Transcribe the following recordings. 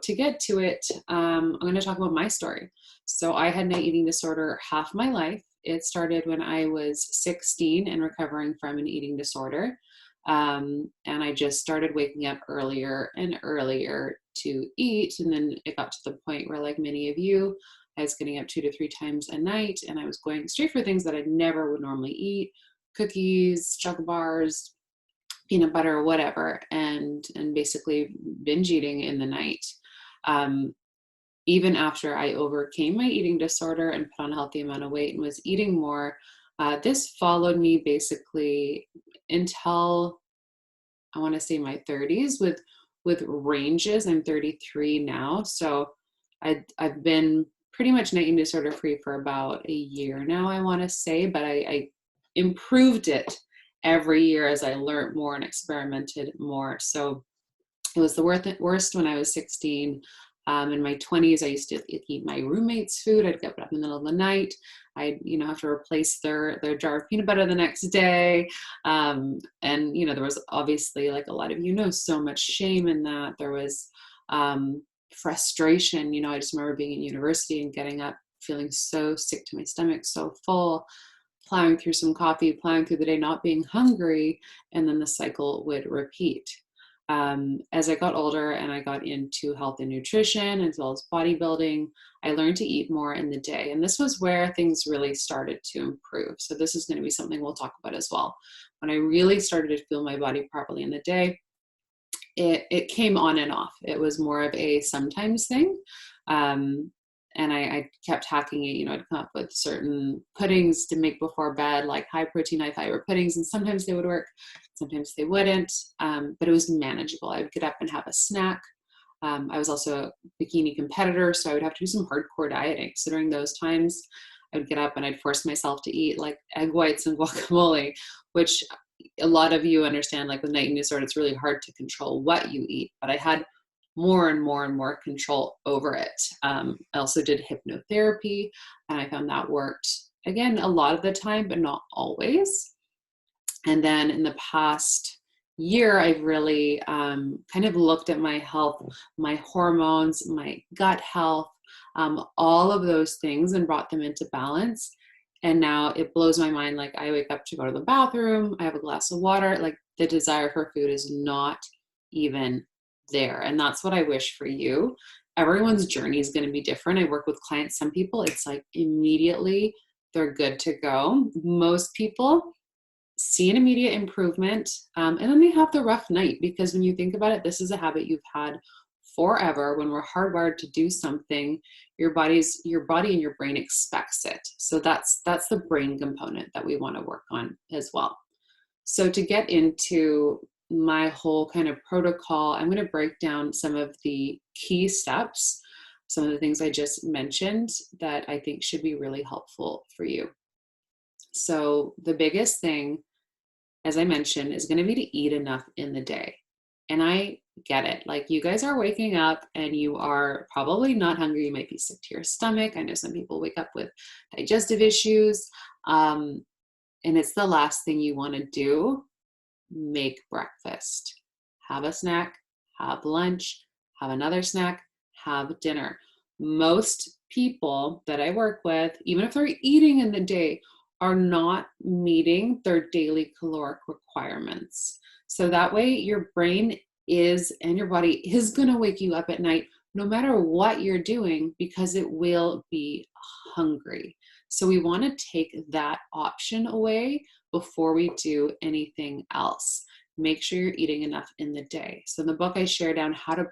to get to it, I'm going to talk about my story. So I had an eating disorder half my life. It started when I was 16 and recovering from an eating disorder. And I just started waking up earlier and earlier to eat. And then it got to the point where, like many of you, I was getting up 2 to 3 times a night, and I was going straight for things that I never would normally eat: cookies, chocolate bars, peanut butter, whatever, and basically binge eating in the night. Um, Even after I overcame my eating disorder and put on a healthy amount of weight and was eating more, this followed me basically until I want to say my 30s with ranges. I'm 33 now, so I've been pretty much eating disorder free for about a year now, I want to say, but I improved it every year as I learned more and experimented more. So it was the worst when I was 16. In my 20s, I used to eat my roommate's food. I'd get up in the middle of the night. I'd, have to replace their jar of peanut butter the next day. And, there was obviously, like a lot of so much shame in that. There was frustration. I just remember being in university and getting up, feeling so sick to my stomach, so full, plowing through some coffee, plowing through the day, not being hungry, and then the cycle would repeat. As I got older and I got into health and nutrition as well as bodybuilding, I learned to eat more in the day. And this was where things really started to improve. So this is going to be something we'll talk about as well. When I really started to feel my body properly in the day, it came on and off. It was more of a sometimes thing. And I kept hacking it. I'd come up with certain puddings to make before bed, like high protein, high fiber puddings. And sometimes they would work, sometimes they wouldn't. But it was manageable. I would get up and have a snack. I was also a bikini competitor, so I would have to do some hardcore dieting. So during those times, I would get up and I'd force myself to eat like egg whites and guacamole, which a lot of you understand, like with eating disorder, it's really hard to control what you eat. But I had more and more and more control over it. I also did hypnotherapy, and I found that worked, again, a lot of the time, but not always. And then in the past year, I've really kind of looked at my health, my hormones, my gut health, all of those things, and brought them into balance. And now it blows my mind. Like, I wake up to go to the bathroom, I have a glass of water, like the desire for food is not even there. And that's what I wish for you. Everyone's journey is going to be different. I work with clients. Some people, it's like immediately they're good to go. Most people see an immediate improvement, and then they have the rough night, because when you think about it, this is a habit you've had forever. When we're hardwired to do something, your body and your brain expects it. So that's the brain component that we want to work on as well. So to get into my whole kind of protocol, I'm going to break down some of the key steps, some of the things I just mentioned that I think should be really helpful for you. So the biggest thing, as I mentioned, is going to be to eat enough in the day. And I get it. Like, you guys are waking up and you are probably not hungry. You might be sick to your stomach. I know some people wake up with digestive issues. And it's the last thing you want to do. Make breakfast, have a snack, have lunch, have another snack, have dinner. Most people that I work with, even if they're eating in the day, are not meeting their daily caloric requirements. So that way your brain and your body is going to wake you up at night, no matter what you're doing, because it will be hungry. So we want to take that option away before we do anything else. Make sure you're eating enough in the day. So in the book, I share down how to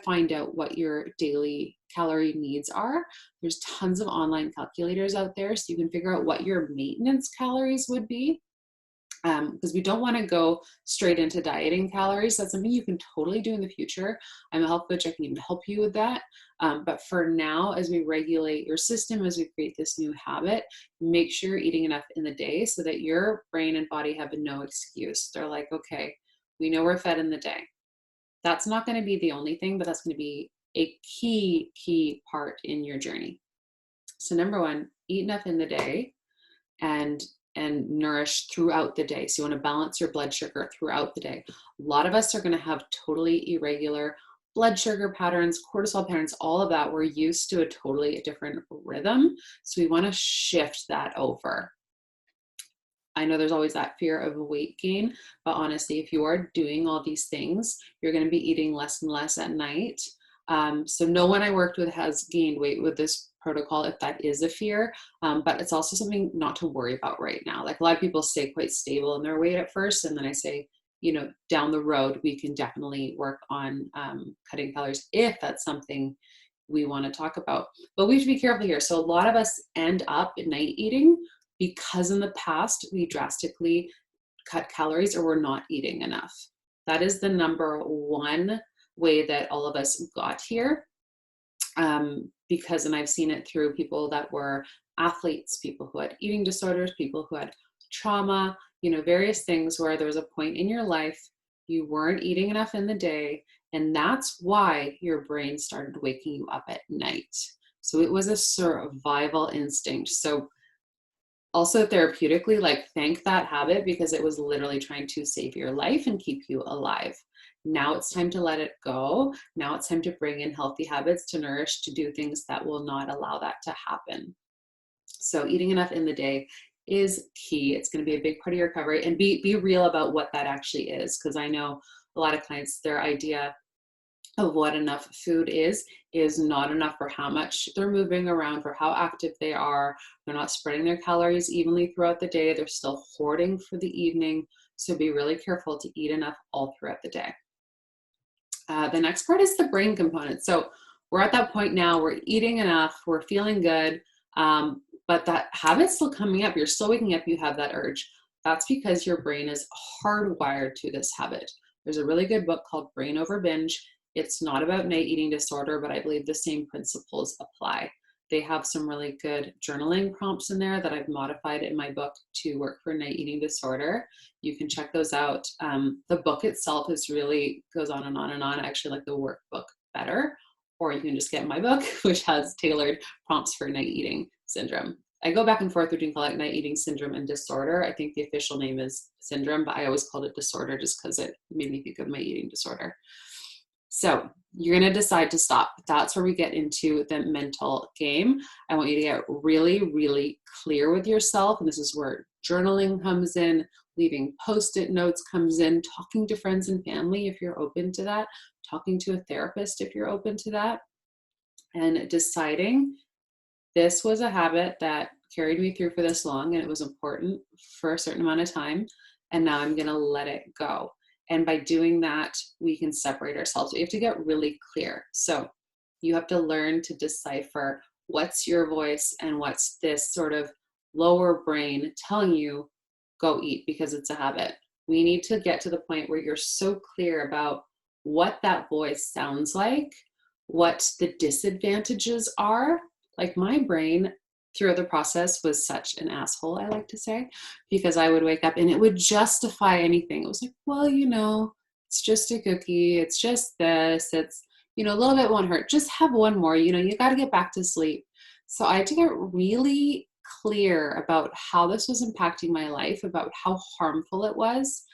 find out what your daily calorie needs are. There's tons of online calculators out there, so you can figure out what your maintenance calories would be. Because we don't want to go straight into dieting calories. That's something you can totally do in the future. I'm a health coach. I can even help you with that. But for now, as we regulate your system, as we create this new habit, make sure you're eating enough in the day so that your brain and body have no excuse. They're like, okay, we know we're fed in the day. That's not going to be the only thing, but that's going to be a key part in your journey. So number one, eat enough in the day and nourish throughout the day. So you want to balance your blood sugar throughout the day. A lot of us are going to have totally irregular blood sugar patterns, cortisol patterns, all of that, we're used to a totally different rhythm. So we want to shift that over. I know there's always that fear of weight gain, but honestly, if you are doing all these things, you're going to be eating less and less at night. So no one I worked with has gained weight with this protocol, if that is a fear, but it's also something not to worry about right now. Like a lot of people stay quite stable in their weight at first, and then I say, down the road, we can definitely work on cutting calories if that's something we want to talk about. But we have to be careful here. So a lot of us end up at night eating because in the past we drastically cut calories or we're not eating enough. That is the number one way that all of us got here. Because, and I've seen it through people that were athletes, people who had eating disorders, people who had trauma, various things where there was a point in your life you weren't eating enough in the day, and that's why your brain started waking you up at night. So it was a survival instinct. So also therapeutically, like, thank that habit because it was literally trying to save your life and keep you alive. Now it's time to let it go. Now it's time to bring in healthy habits to nourish, to do things that will not allow that to happen. So eating enough in the day is key. It's going to be a big part of your recovery, and be real about what that actually is. Because I know a lot of clients, their idea of what enough food is not enough for how much they're moving around, for how active they are. They're not spreading their calories evenly throughout the day. They're still hoarding for the evening. So be really careful to eat enough all throughout the day. The next part is the brain component. So we're at that point now, we're eating enough, we're feeling good, but that habit's still coming up. You're still waking up, you have that urge. That's because your brain is hardwired to this habit. There's a really good book called Brain Over Binge. It's not about night eating disorder, but I believe the same principles apply. They have some really good journaling prompts in there that I've modified in my book to work for night eating disorder. You can check those out. The book itself is really goes on and on and on. I actually like the workbook better, or you can just get my book, which has tailored prompts for night eating syndrome. I go back and forth between calling it night eating syndrome and disorder. I think the official name is syndrome, but I always called it disorder just because it made me think of my eating disorder. So you're going to decide to stop. That's where we get into the mental game. I want you to get really, really clear with yourself. And this is where journaling comes in, leaving post-it notes comes in, talking to friends and family if you're open to that, talking to a therapist if you're open to that, and deciding this was a habit that carried me through for this long and it was important for a certain amount of time. And now I'm going to let it go. And by doing that, we can separate ourselves. We have to get really clear. So you have to learn to decipher what's your voice and what's this sort of lower brain telling you, go eat because it's a habit. We need to get to the point where you're so clear about what that voice sounds like, what the disadvantages are. Like my brain throughout the process was such an asshole, I like to say, because I would wake up and it would justify anything. It was like, well, it's just a cookie. It's just this. It's, a little bit won't hurt. Just have one more, you got to get back to sleep. So I had to get really clear about how this was impacting my life, about how harmful it was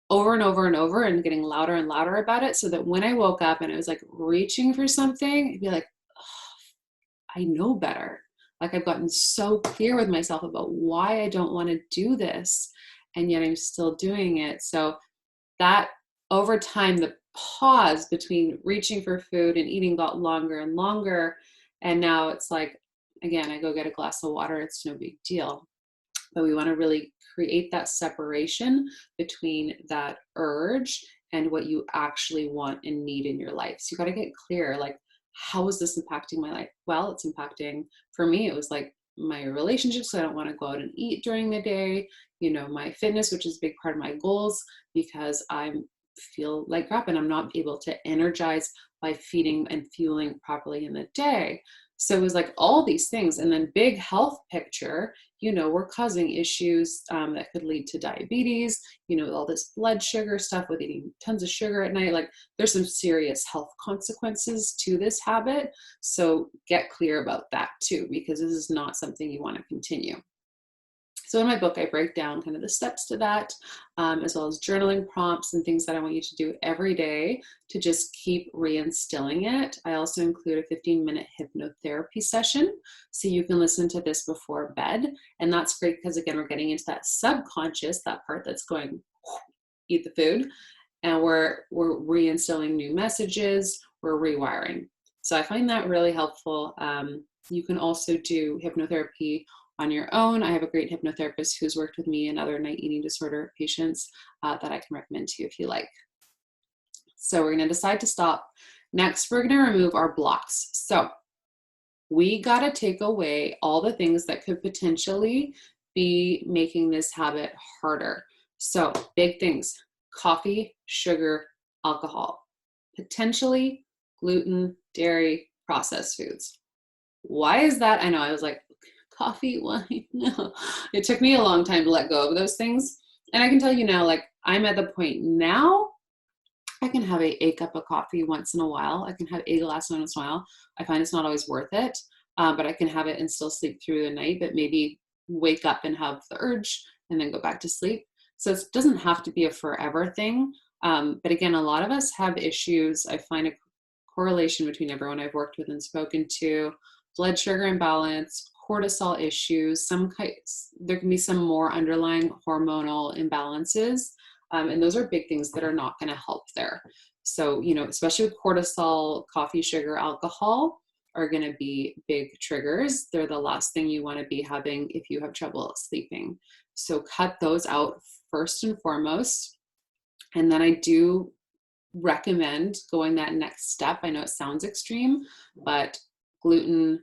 over and over and over, and getting louder and louder about it. So that when I woke up and I was like reaching for something, I'd be like, oh, I know better. Like I've gotten so clear with myself about why I don't want to do this, and yet I'm still doing it. So that over time, the pause between reaching for food and eating got longer and longer. And now it's like, again, I go get a glass of water. It's no big deal. But we want to really create that separation between that urge and what you actually want and need in your life. So you got to get clear, like, how is this impacting my life? Well, it's impacting, for me, it was like my relationships. So I don't want to go out and eat during the day, my fitness, which is a big part of my goals, because I feel like crap and I'm not able to energize by feeding and fueling properly in the day. So it was like all these things. And then big health picture, we're causing issues that could lead to diabetes, all this blood sugar stuff with eating tons of sugar at night. Like there's some serious health consequences to this habit. So get clear about that too, because this is not something you want to continue. So in my book, I break down kind of the steps to that, as well as journaling prompts and things that I want you to do every day to just keep reinstilling it. I also include a 15-minute hypnotherapy session, so you can listen to this before bed. And that's great because, again, we're getting into that subconscious, that part that's going, eat the food, and we're reinstilling new messages, we're rewiring. So I find that really helpful. You can also do hypnotherapy on your own. I have a great hypnotherapist who's worked with me and other night eating disorder patients that I can recommend to you if you like. So we're going to decide to stop. Next, we're going to remove our blocks. So we got to take away all the things that could potentially be making this habit harder. So big things: coffee, sugar, alcohol, potentially gluten, dairy, processed foods. Why is that? I know, I was like, coffee, wine, no. It took me a long time to let go of those things. And I can tell you now, like, I'm at the point now, I can have a cup of coffee once in a while. I can have a glass once in a while. I find it's not always worth it, but I can have it and still sleep through the night, but maybe wake up and have the urge and then go back to sleep. So it doesn't have to be a forever thing. But again, a lot of us have issues. I find a correlation between everyone I've worked with and spoken to: blood sugar imbalance, cortisol issues, there can be some more underlying hormonal imbalances. And those are big things that are not going to help there. So, especially with cortisol, coffee, sugar, alcohol are going to be big triggers. They're the last thing you want to be having if you have trouble sleeping. So cut those out first and foremost. And then I do recommend going that next step. I know it sounds extreme, but gluten,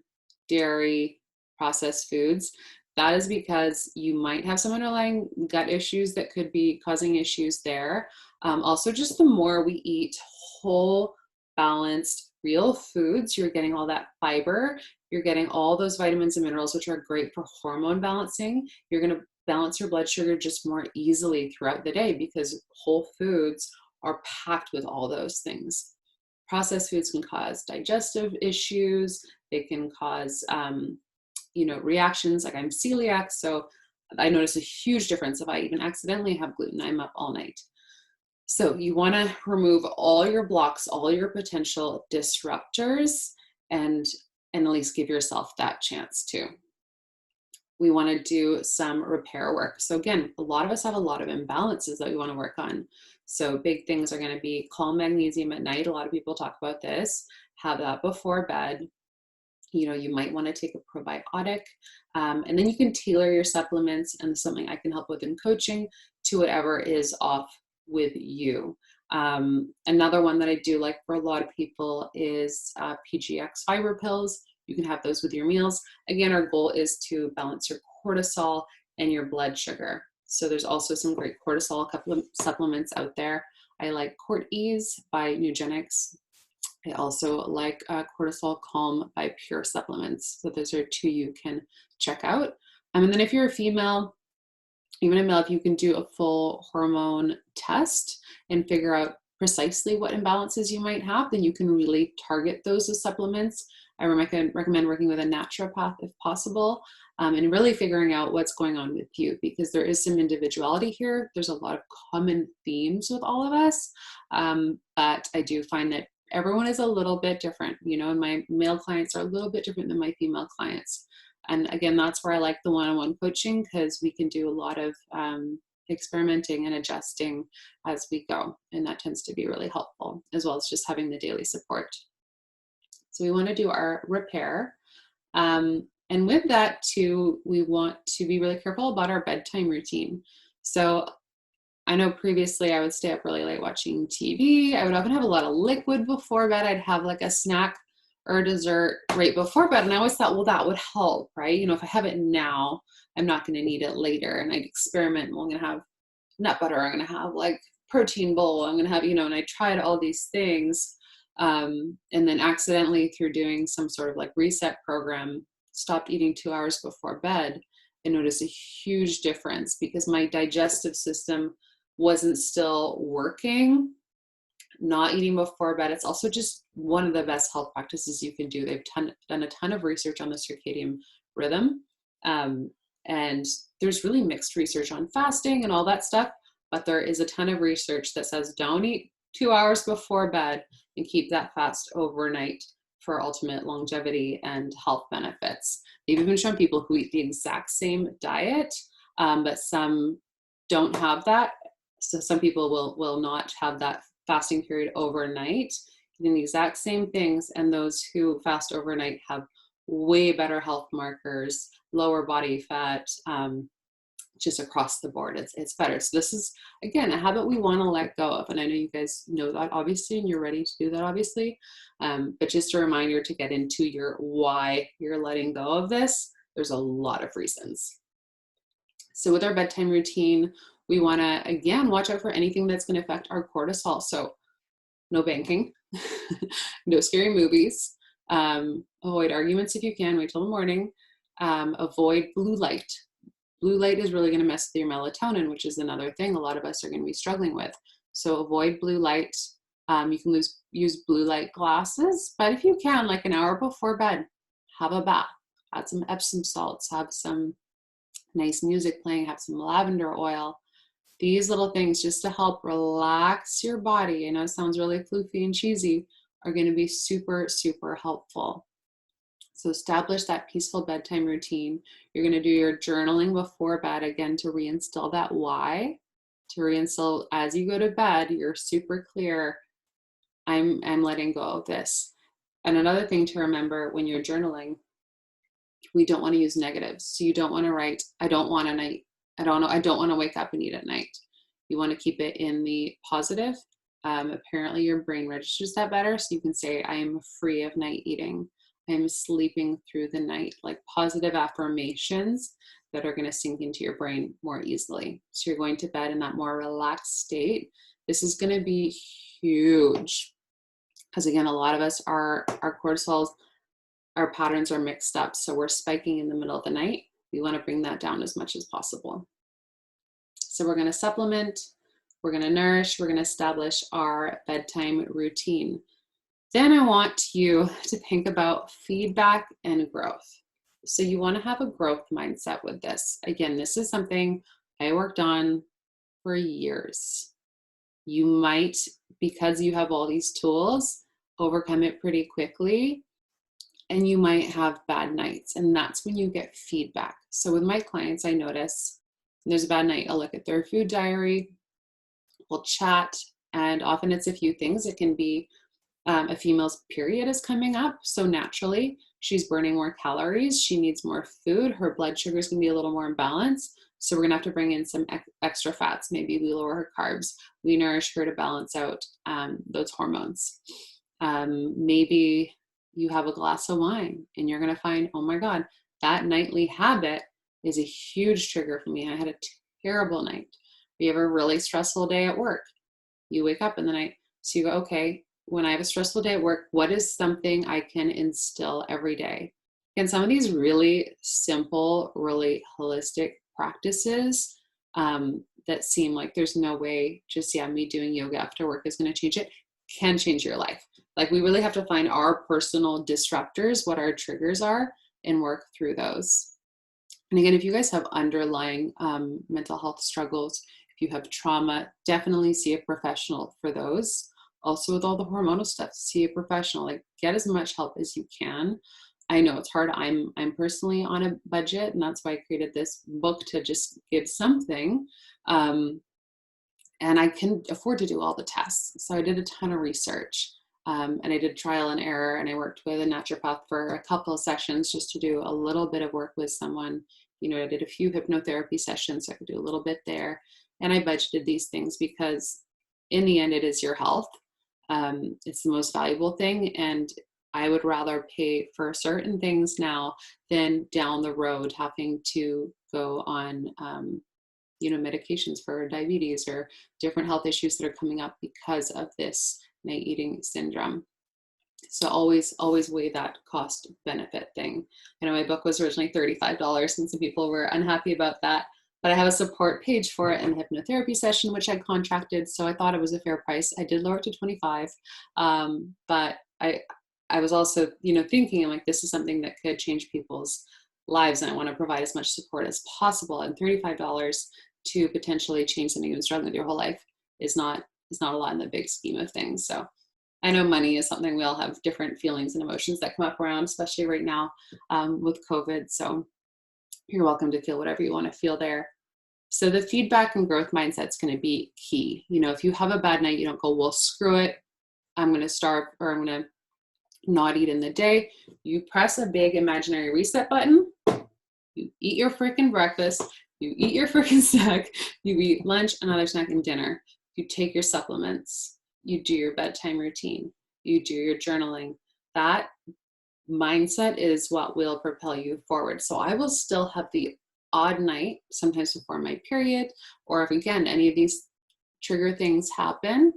dairy, processed foods, that is because you might have some underlying gut issues that could be causing issues there. Also, just the more we eat whole, balanced, real foods, you're getting all that fiber, you're getting all those vitamins and minerals, which are great for hormone balancing. You're going to balance your blood sugar just more easily throughout the day because whole foods are packed with all those things. Processed foods can cause digestive issues. They can cause, reactions. Like, I'm celiac, so I notice a huge difference if I even accidentally have gluten. I'm up all night. So you want to remove all your blocks, all your potential disruptors, and at least give yourself that chance too. We want to do some repair work. So again, a lot of us have a lot of imbalances that we want to work on. So big things are going to be calm magnesium at night. A lot of people talk about this. Have that before bed. You might want to take a probiotic, and then you can tailor your supplements, and something I can help with in coaching, to whatever is off with you. Another one that I do like for a lot of people is PGX fiber pills. You can have those with your meals. Again, our goal is to balance your cortisol and your blood sugar. So there's also some great cortisol supplements out there. I like Cort Ease by Nugenics. I also like Cortisol Calm by Pure Supplements. So those are two you can check out. And then if you're a female, even a male, if you can do a full hormone test and figure out precisely what imbalances you might have, then you can really target those as supplements. I recommend working with a naturopath if possible, and really figuring out what's going on with you, because there is some individuality here. There's a lot of common themes with all of us, but I do find that everyone is a little bit different, and my male clients are a little bit different than my female clients. And again, that's where I like the one-on-one coaching, because we can do a lot of experimenting and adjusting as we go. And that tends to be really helpful, as well as just having the daily support. So we want to do our repair. And with that too, we want to be really careful about our bedtime routine. So I know previously I would stay up really late watching TV. I would often have a lot of liquid before bed. I'd have like a snack or a dessert right before bed. And I always thought, well, that would help, right? If I have it now, I'm not going to need it later. And I'd experiment. Well, I'm going to have nut butter. I'm going to have like protein bowl. I'm going to have, and I tried all these things. And then accidentally, through doing some sort of like reset program, stopped eating 2 hours before bed and noticed a huge difference, because my digestive system wasn't still working. Not eating before bed, it's also just one of the best health practices you can do. They've done a ton of research on the circadian rhythm. And there's really mixed research on fasting and all that stuff, but there is a ton of research that says don't eat 2 hours before bed and keep that fast overnight for ultimate longevity and health benefits. They've even shown people who eat the exact same diet, but some don't have that. So some people will not have that fasting period overnight, eating the exact same things, and those who fast overnight have way better health markers, lower body fat, just across the board. It's better. So this is, again, a habit we want to let go of. And I know you guys know that, obviously, and you're ready to do that, obviously. But just a reminder to get into your why you're letting go of this. There's a lot of reasons. So with our bedtime routine, we want to, again, watch out for anything that's going to affect our cortisol. So no banking, no scary movies, avoid arguments if you can, wait till the morning, avoid blue light. Blue light is really going to mess with your melatonin, which is another thing a lot of us are going to be struggling with. So avoid blue light. You can use blue light glasses, but if you can, like an hour before bed, have a bath, add some Epsom salts, have some nice music playing, have some lavender oil. These little things just to help relax your body, I know it sounds really floofy and cheesy, are going to be super, super helpful. So establish that peaceful bedtime routine. You're going to do your journaling before bed, again, to reinstill that why, to reinstill as you go to bed, you're super clear, I'm letting go of this. And another thing to remember when you're journaling, we don't want to use negatives. So you don't want to write, I don't want to wake up and eat at night. You want to keep it in the positive. Apparently your brain registers that better. So you can say, I am free of night eating. I'm sleeping through the night, like positive affirmations that are going to sink into your brain more easily. So you're going to bed in that more relaxed state. This is going to be huge because, again, a lot of us our cortisols, our patterns are mixed up. So we're spiking in the middle of the night. We want to bring that down as much as possible. So we're going to supplement, we're going to nourish, we're going to establish our bedtime routine. Then I want you to think about feedback and growth. So you want to have a growth mindset with this. Again, this is something I worked on for years. You might, because you have all these tools, overcome it pretty quickly, and you might have bad nights, and that's when you get feedback. So with my clients, I notice when there's a bad night, I'll look at their food diary, we'll chat, and often it's a few things. It can be a female's period is coming up, so naturally she's burning more calories, she needs more food, her blood sugar is going to be a little more imbalanced, so we're going to have to bring in some extra fats. Maybe we lower her carbs, we nourish her to balance out those hormones. Maybe you have a glass of wine and you're going to find, oh my God, that nightly habit is a huge trigger for me. I had a terrible night. You have a really stressful day at work, you wake up in the night, so you go, okay, when I have a stressful day at work, what is something I can instill every day? And some of these really simple, really holistic practices that seem like there's no way just, me doing yoga after work is going to change it, can change your life. Like, we really have to find our personal disruptors, what our triggers are, and work through those. And again, if you guys have underlying mental health struggles, if you have trauma, definitely see a professional for those. Also with all the hormonal stuff, see a professional, like get as much help as you can. I know it's hard. I'm personally on a budget, and that's why I created this book, to just give something. And I can afford to do all the tests. So I did a ton of research, and I did trial and error, and I worked with a naturopath for a couple of sessions just to do a little bit of work with someone. I did a few hypnotherapy sessions, so I could do a little bit there. And I budgeted these things because in the end, it is your health. It's the most valuable thing, and I would rather pay for certain things now than down the road having to go on medications for diabetes or different health issues that are coming up because of this night eating syndrome. So always weigh that cost benefit thing. I know my book was originally $35, and some people were unhappy about that. But I have a support page for it in the hypnotherapy session, which I contracted. So I thought it was a fair price. I did lower it to $25. But I was also, thinking, I'm like, this is something that could change people's lives, and I want to provide as much support as possible. And $35 to potentially change something you've been struggling with your whole life is not a lot in the big scheme of things. So I know money is something we all have different feelings and emotions that come up around, especially right now with COVID. So you're welcome to feel whatever you want to feel there. So the feedback and growth mindset is going to be key. You know, if you have a bad night, you don't go, well, screw it, I'm going to starve, or I'm going to not eat in the day. You press a big imaginary reset button. You eat your freaking breakfast. You eat your freaking snack. You eat lunch, another snack, and dinner. You take your supplements. You do your bedtime routine. You do your journaling. That mindset is what will propel you forward. So I will still have the odd night, sometimes before my period, or if again, any of these trigger things happen,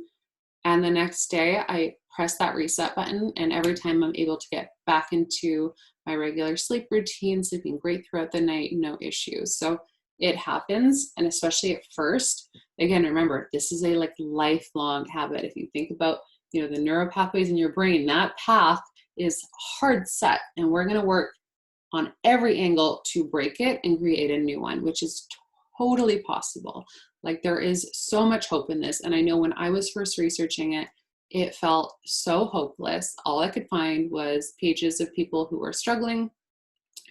and the next day I press that reset button, and every time I'm able to get back into my regular sleep routine, sleeping great throughout the night, no issues. So it happens, and especially at first, again, remember, this is a like lifelong habit. If you think about, you know, the neural pathways in your brain, that path is hard set, and we're going to work on every angle to break it and create a new one, which is totally possible. Like, there is so much hope in this. And I know when I was first researching it, it felt so hopeless. All I could find was pages of people who were struggling,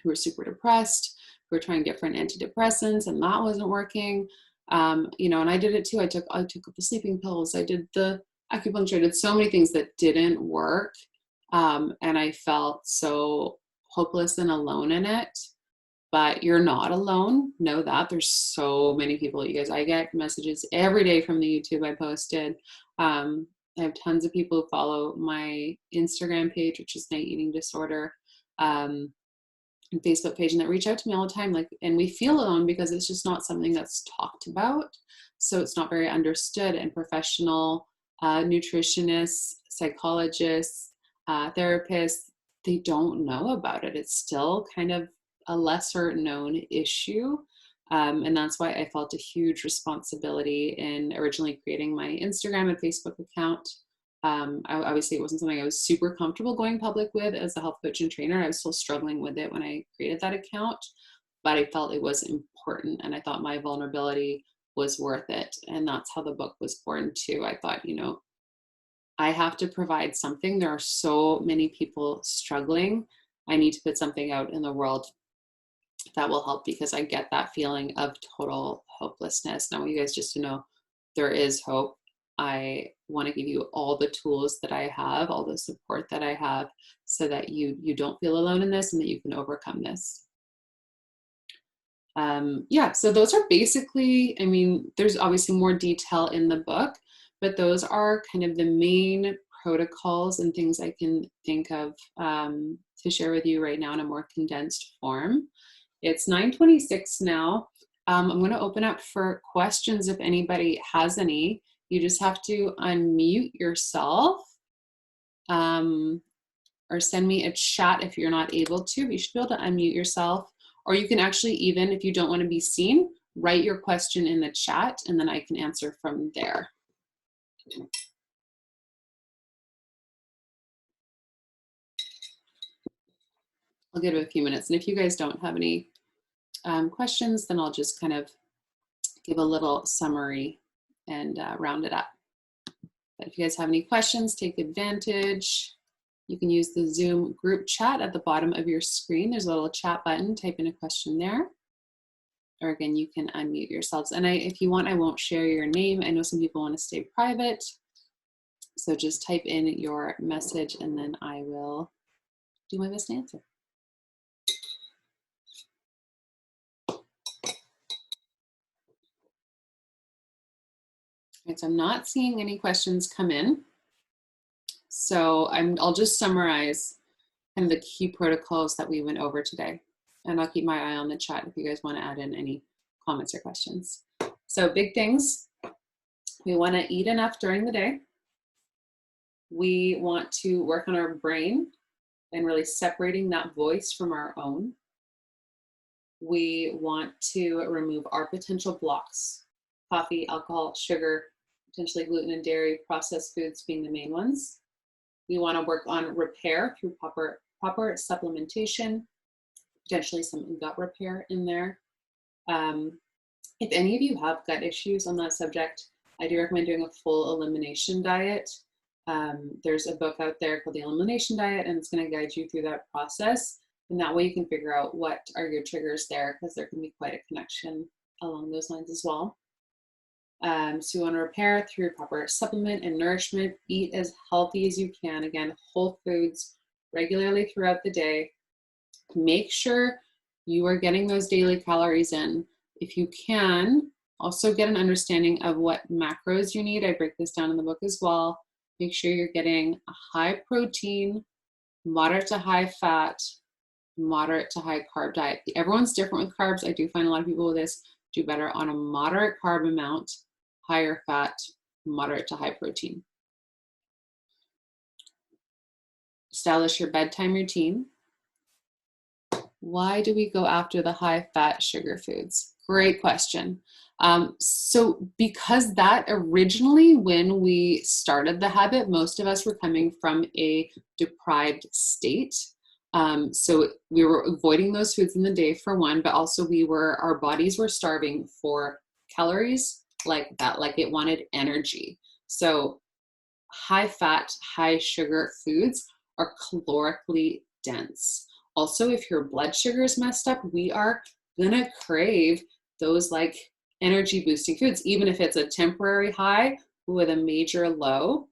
who were super depressed, who were trying different antidepressants, and that wasn't working. You know, and I did it too. I took the sleeping pills. I did the acupuncture. I did so many things that didn't work. And I felt so hopeless and alone in it. But you're not alone. Know that. There's so many people, you guys. I get messages every day from the YouTube I posted. I have tons of people who follow my Instagram page, which is Night Eating Disorder, and Facebook page, and that reach out to me all the time. Like, and we feel alone because it's just not something that's talked about. So it's not very understood, and professional nutritionists, psychologists, therapists, they don't know about it. It's still kind of a lesser known issue. And that's why I felt a huge responsibility in originally creating my Instagram and Facebook account. Obviously, it wasn't something I was super comfortable going public with as a health coach and trainer. I was still struggling with it when I created that account, but I felt it was important, and I thought my vulnerability was worth it. And that's how the book was born too. I thought, you know, I have to provide something. There are so many people struggling. I need to put something out in the world that will help, because I get that feeling of total hopelessness. And I want you guys just to know there is hope. I want to give you all the tools that I have, all the support that I have, so that you don't feel alone in this and that you can overcome this. Yeah, so those are basically, I mean, there's obviously more detail in the book, but those are kind of the main protocols and things I can think of to share with you right now in a more condensed form. It's 9:26 now. I'm going to open up for questions if anybody has any. You just have to unmute yourself, or send me a chat if you're not able to. But you should be able to unmute yourself, or you can actually, even if you don't want to be seen, write your question in the chat, and then I can answer from there. I'll give it a few minutes. And if you guys don't have any questions, then I'll just kind of give a little summary and round it up. But if you guys have any questions, take advantage. You can use the Zoom group chat at the bottom of your screen. There's a little chat button. Type in a question there. Or again, you can unmute yourselves. And if you want, I won't share your name. I know some people want to stay private. So just type in your message, and then I will do my best to answer. Right, so I'm not seeing any questions come in. So I'll just summarize kind of the key protocols that we went over today. And I'll keep my eye on the chat if you guys want to add in any comments or questions. So big things. We want to eat enough during the day. We want to work on our brain and really separating that voice from our own. We want to remove our potential blocks: coffee, alcohol, sugar, potentially gluten and dairy, processed foods being the main ones. We want to work on repair through proper supplementation. potentially some gut repair in there. If any of you have gut issues on that subject, I do recommend doing a full elimination diet. There's a book out there called The Elimination Diet, and it's going to guide you through that process. And that way you can figure out what are your triggers there, because there can be quite a connection along those lines as well. So you want to repair through proper supplement and nourishment. Eat as healthy as you can. Again, whole foods regularly throughout the day. Make sure you are getting those daily calories in. If you can, also get an understanding of what macros you need. I break this down in the book as well. Make sure you're getting a high protein, moderate to high fat, moderate to high carb diet. Everyone's different with carbs. I do find a lot of people with this do better on a moderate carb amount, higher fat, moderate to high protein. Establish your bedtime routine. Why do we go after the high fat sugar foods? Great question. So because that originally, when we started the habit, most of us were coming from a deprived state. So we were avoiding those foods in the day for one, but also our bodies were starving for calories like that, like it wanted energy. So high fat, high sugar foods are calorically dense. Also, if your blood sugar is messed up, we are gonna crave those like energy boosting foods, even if it's a temporary high with a major low.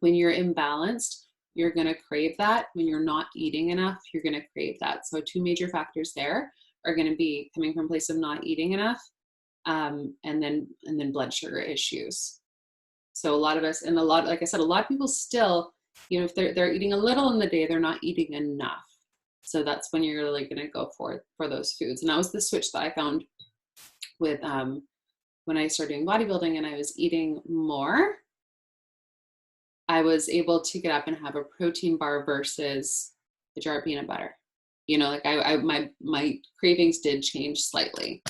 When you're imbalanced, you're gonna crave that. When you're not eating enough, you're gonna crave that. So two major factors there are gonna be coming from a place of not eating enough, and then blood sugar issues. So a lot of us, and like I said, a lot of people still, if they're eating a little in the day, they're not eating enough. So that's when you're really going to go for those foods. And that was the switch that I found with when I started doing bodybuilding and I was eating more. I was able to get up and have a protein bar versus a jar of peanut butter. Like my cravings did change slightly.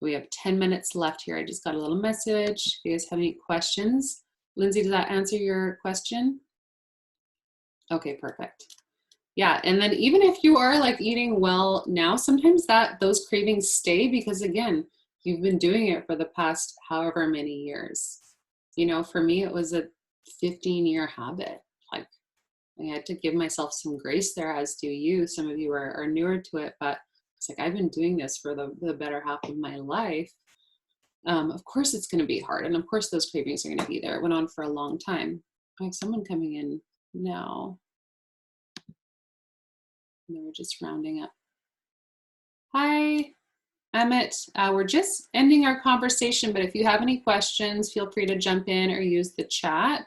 We have 10 minutes left here. I just got a little message. If you guys have any questions? Lindsay, does that answer your question? Okay, perfect. Yeah, and then even if you are like eating well now, sometimes those cravings stay because again, you've been doing it for the past however many years. For me, it was a 15-year habit. Like I had to give myself some grace there, as do you. Some of you are newer to it, but it's like I've been doing this for the better half of my life. Of course it's going to be hard, and of course those cravings are going to be there. It went on for a long time. I have someone coming in now. And then we're just rounding up. Hi, Emmett. We're just ending our conversation, but if you have any questions, feel free to jump in or use the chat.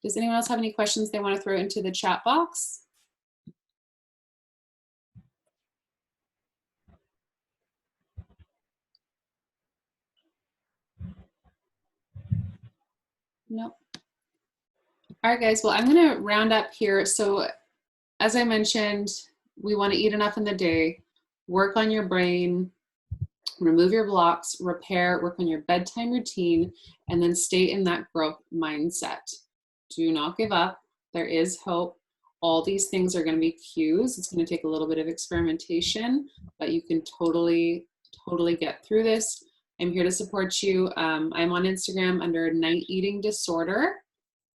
Does anyone else have any questions they want to throw into the chat box? Nope. All right, guys. Well, I'm going to round up here. So as I mentioned, we want to eat enough in the day, work on your brain, remove your blocks, repair, work on your bedtime routine, and then stay in that growth mindset. Do not give up. There is hope. All these things are going to be cues. It's going to take a little bit of experimentation, but you can totally get through this. I'm here to support you. I'm on Instagram under Night Eating Disorder,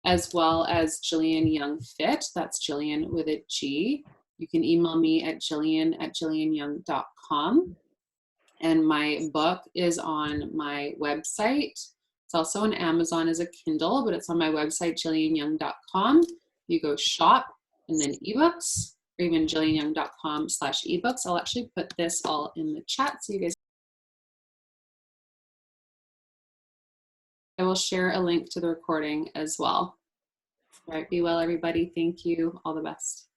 as well as Jillian Young Fit. That's Jillian with a G. You can email me at jillian@jillianyoung.com. And my book is on my website. It's also on Amazon as a Kindle, but it's on my website, jillianyoung.com. You go shop and then ebooks, or even jillianyoung.com/ebooks. I'll actually put this all in the chat so you guys. I will share a link to the recording as well. All right, be well, everybody. Thank you. All the best.